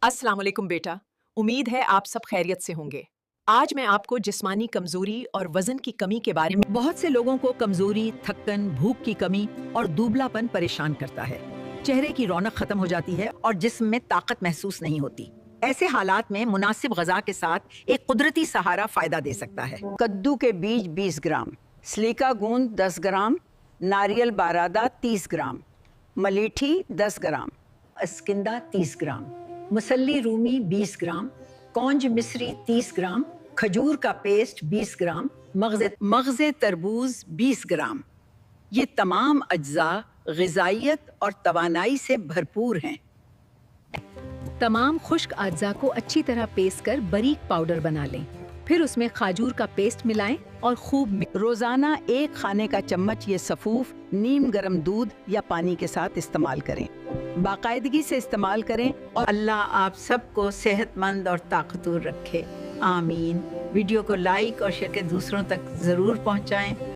अस्सलाम वालेकुम बेटा। उम्मीद है आप सब खैरियत से होंगे। आज मैं आपको जिस्मानी कमजोरी और वजन की कमी के बारे में। बहुत से लोगों को कमजोरी, थक्कन, भूख की कमी और दुबलापन परेशान करता है। चेहरे की रौनक खत्म हो जाती है और जिस्म में ताकत महसूस नहीं होती। ऐसे हालात में मुनासिब गजा के साथ एक कुदरती सहारा फायदा दे सकता है। कद्दू के बीज 20 ग्राम, स्लीका गूंद 10 ग्राम, नारियल बारादा 30 ग्राम, मलीठी 10 ग्राम, अस्किंदा 30 ग्राम, मुसल्ली रूमी 20 ग्राम, कौंज मिस्री 30 ग्राम, खजूर का पेस्ट 20 ग्राम, मगज़े तरबूज 20 ग्राम। ये तमाम अज्जा ग़िज़ाइयत और तवानाई से भरपूर हैं। तमाम खुश्क अज्जा को अच्छी तरह पेस्ट कर बारीक पाउडर बना लें। फिर उसमें खाजूर का पेस्ट मिलाएं और खूब रोज़ाना एक खाने का चम्मच ये सफ़ूफ नीम गर्म दूध या पानी के साथ इस्तेमाल करें। बाकायदगी से इस्तेमाल करें और अल्लाह आप सबको सेहतमंद और ताकतवर रखे। आमीन। वीडियो को लाइक और शेयर के दूसरों तक ज़रूर पहुंचाएं।